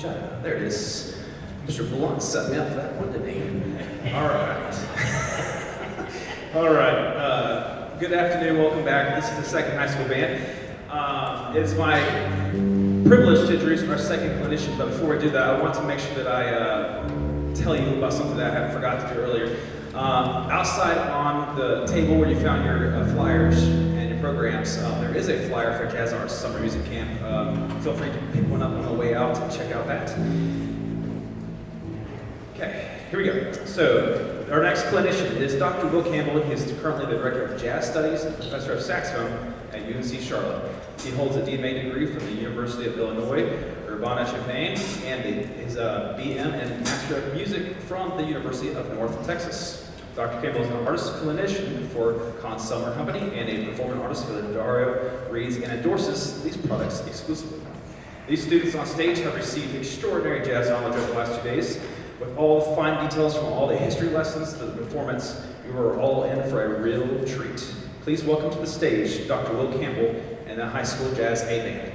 There it is. Mr. Blunt set me up for that one, didn't he? All right. All right. Good afternoon. Welcome back. This is the second high school band. It's my privilege to introduce our second clinician, but before I do that, I want to make sure that I tell you about something that I forgot to do earlier. Outside on the table where you found your flyers and your programs, there is a flyer for Jazz Arts Summer Music Camp. Feel free to pick one up on the way out and check out that. Okay, here we go. So, our next clinician is Dr. Will Campbell. He is currently the Director of Jazz Studies and Professor of Saxophone at UNC Charlotte. He holds a DMA degree from the University of Illinois, Urbana-Champaign, and his BM and Master of Music from the University of North Texas. Dr. Campbell is an artist clinician for Con Summer Company and a performing artist for the Dario, reads and endorses these products exclusively. These students on stage have received extraordinary jazz knowledge over the last 2 days. With all the fine details from all the history lessons to the performance, you are all in for a real treat. Please welcome to the stage Dr. Will Campbell and the High School Jazz A-Band.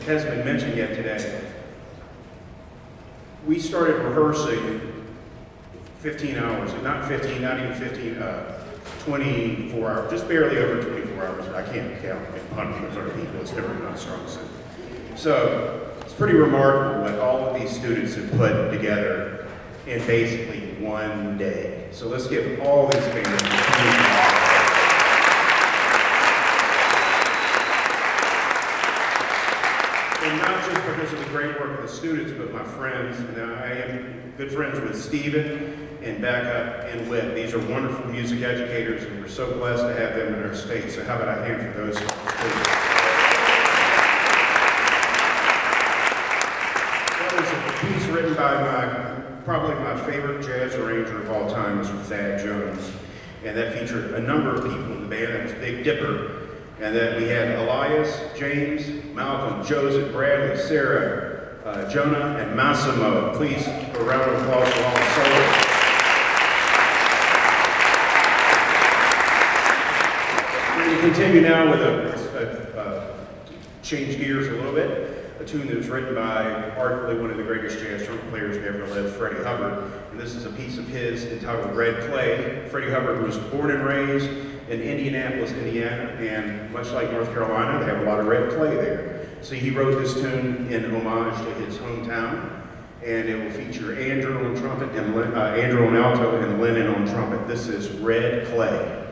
hasn't been mentioned yet today, we started rehearsing 15 hours, not 15, not even 15, 24 hours, just barely over 24 hours. I can't count 100 people, it's never not strong suit. So it's pretty remarkable what all of these students have put together in basically one day. So let's give all these families and not just because of the great work of the students, but my friends. And I am good friends with Stephen and Becca and Whit. These are wonderful music educators, and we're so blessed to have them in our state. So how about a hand for those folks, too? That was a piece written by probably my favorite jazz arranger of all time, Mr. Thad Jones. And that featured a number of people in the band. That was Big Dipper. And then we had Elias, James, Malcolm, Joseph, Bradley, Sarah, Jonah, and Massimo. Please, a round of applause for all the solos. We're going to continue now with change gears a little bit. A tune that was written by arguably one of the greatest jazz trumpet players who ever lived, Freddie Hubbard. And this is a piece of his entitled Red Clay. Freddie Hubbard was born and raised in Indianapolis, Indiana, and much like North Carolina, they have a lot of red clay there. So he wrote this tune in homage to his hometown, and it will feature Andrew on trumpet, and Andrew on alto, and Lennon on trumpet. This is Red Clay.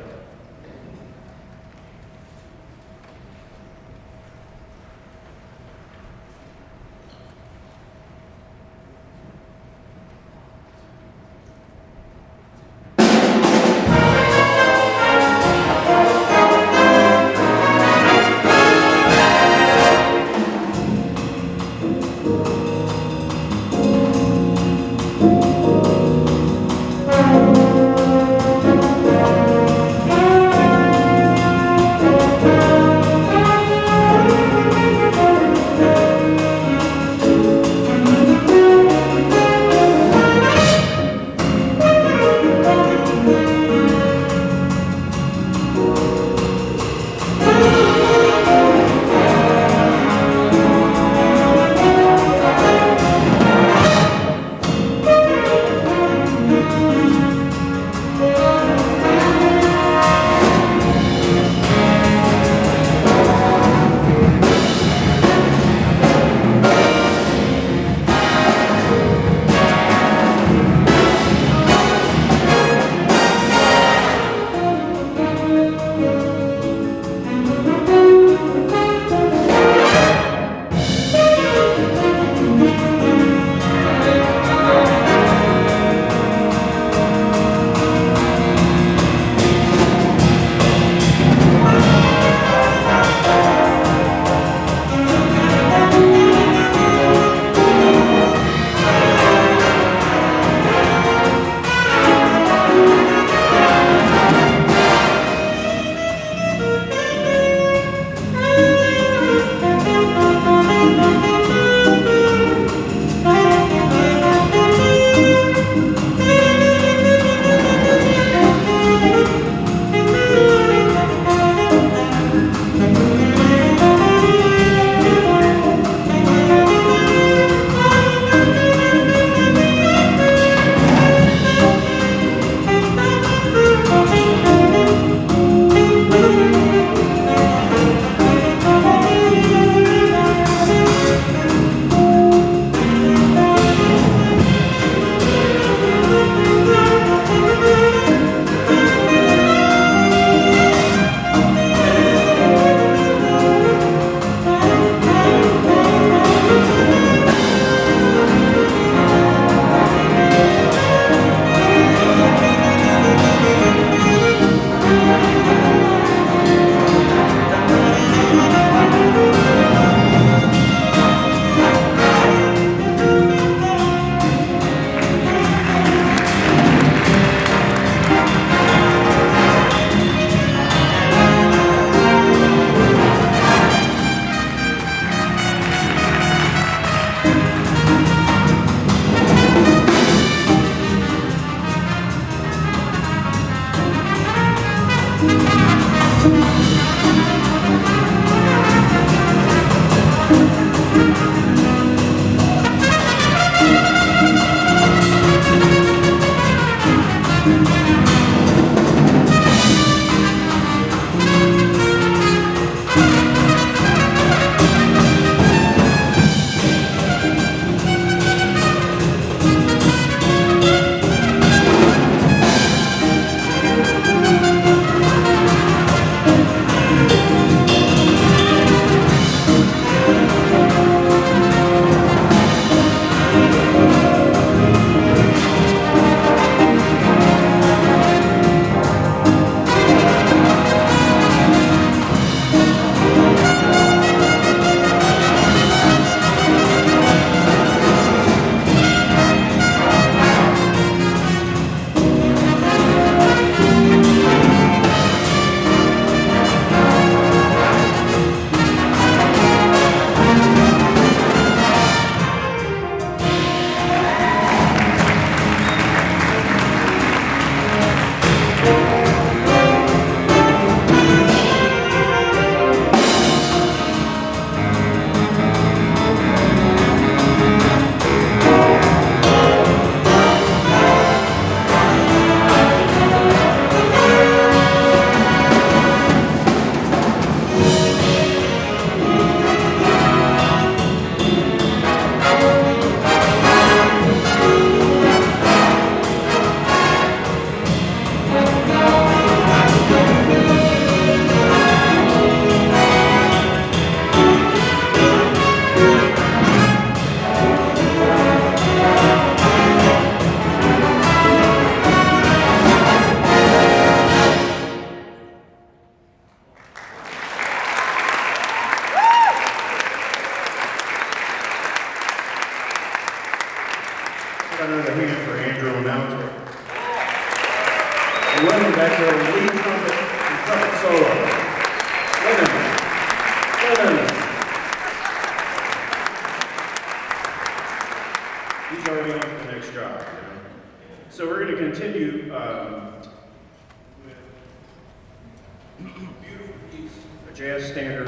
jazz standard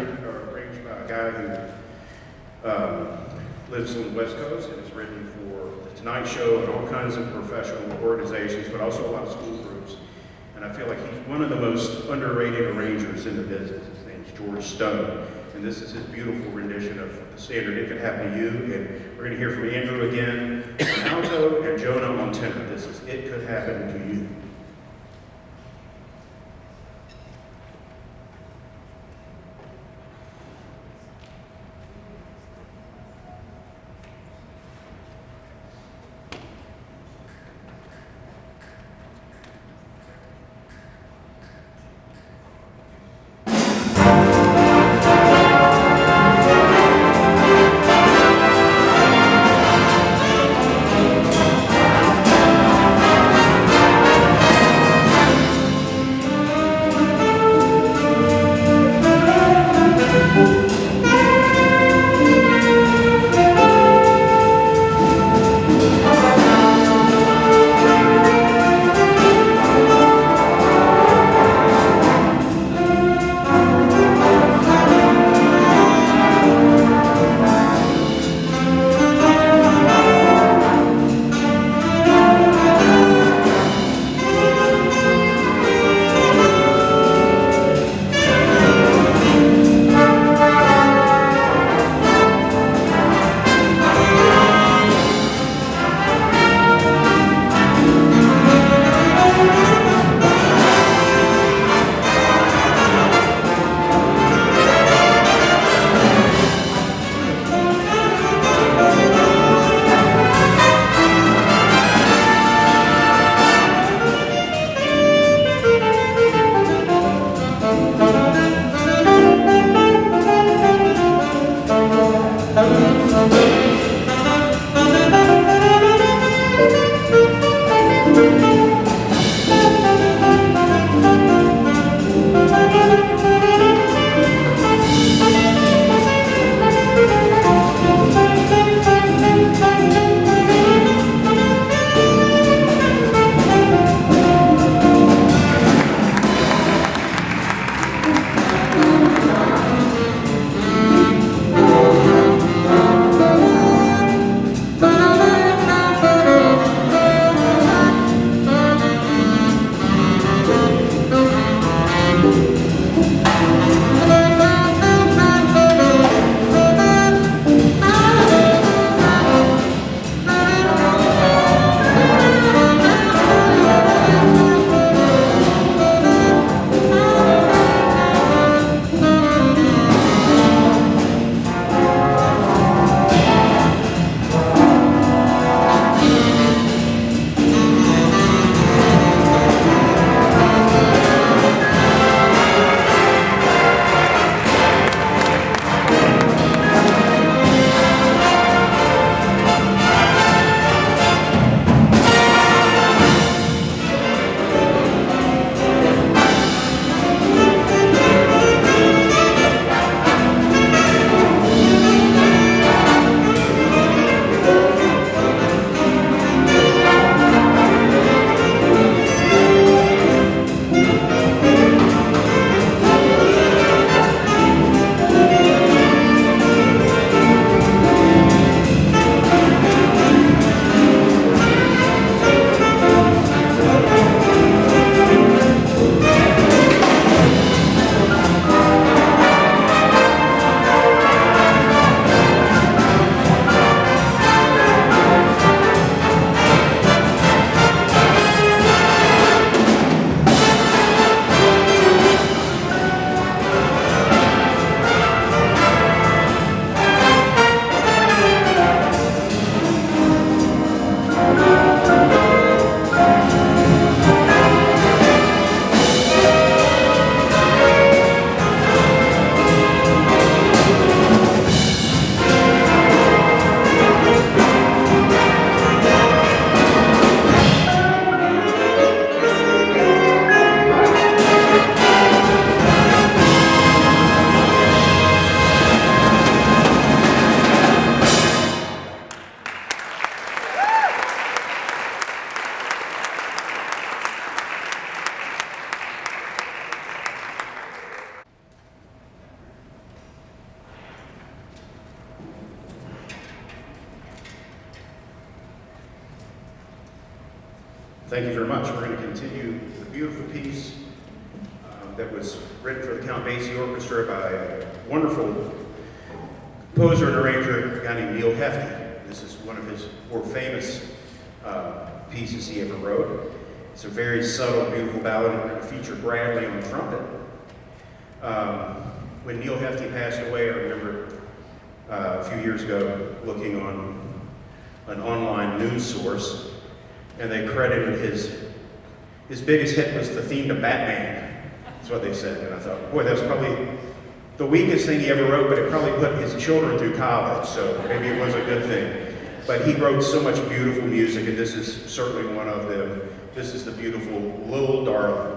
arranged by a guy who lives on the West Coast and is written for The Tonight Show and all kinds of professional organizations, but also a lot of school groups. And I feel like he's one of the most underrated arrangers in the business. His name's George Stone. And this is his beautiful rendition of the standard It Could Happen to You. And we're going to hear from Andrew again on alto and Jonah on tenor. This is It Could Happen to You. Thank you very much. We're going to continue the beautiful piece that was written for the Count Basie Orchestra by a wonderful composer and arranger, a guy named Neil Hefti. This is one of his more famous pieces he ever wrote. It's a very subtle, beautiful ballad, and we're going to feature Bradley on trumpet. When Neil Hefti passed away, I remember a few years ago looking on an online news source, and they credited his biggest hit was the theme to Batman. That's what they said, and I thought, boy, that was probably the weakest thing he ever wrote, but it probably put his children through college, so maybe it was a good thing. But he wrote so much beautiful music, and this is certainly one of them. This is the beautiful Little Darling.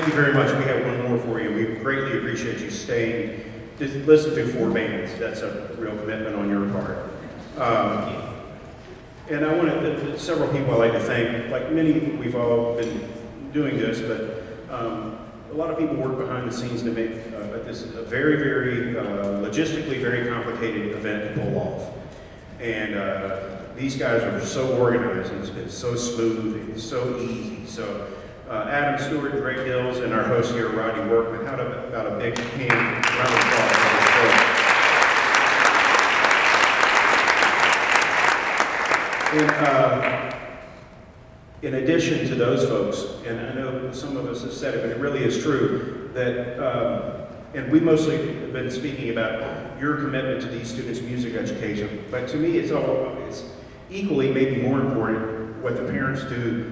thank you very much. We have one more for you. We greatly appreciate you staying to listen to 4 bands. That's a real commitment on your part. And I want to, several people I'd like to thank. Like many, we've all been doing this, but a lot of people work behind the scenes to make this a very, very logistically very complicated event to pull off. And these guys are so organized, and it's been so smooth, and so easy. So Adam Stewart, Greg Hills, and our host here, Rodney Workman, how about a big hand round of applause for this program. And in addition to those folks, and I know some of us have said it, but it really is true, that, and we mostly have been speaking about your commitment to these students' music education, but to me it's equally, maybe more important, what the parents do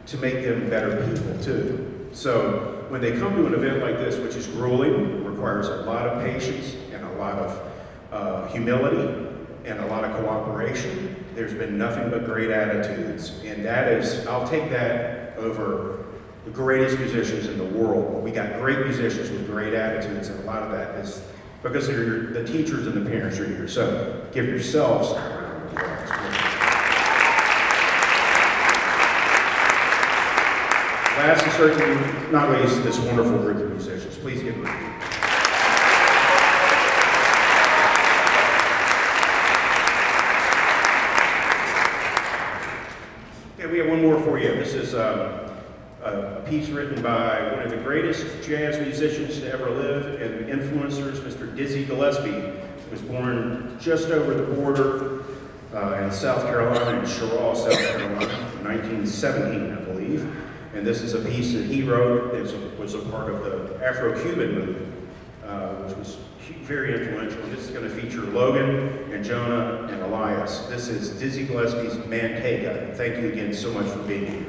to make them better people too. So when they come to an event like this, which is grueling, requires a lot of patience and a lot of humility and a lot of cooperation, there's been nothing but great attitudes. And that is, I'll take that over the greatest musicians in the world. We got great musicians with great attitudes, and a lot of that is because the teachers and the parents are here. So give yourselves a round of applause. Last and certainly not least, this wonderful group of musicians. Please give them a hand. Okay, we have one more for you. This is a piece written by one of the greatest jazz musicians to ever live and influencers, Mr. Dizzy Gillespie, who was born just over the border in South Carolina, in Sherrill, South Carolina, in 1917, I believe. And this is a piece that he wrote that was a part of the Afro-Cuban movement, which was very influential. This is going to feature Logan and Jonah and Elias. This is Dizzy Gillespie's Manteca. Thank you again so much for being here.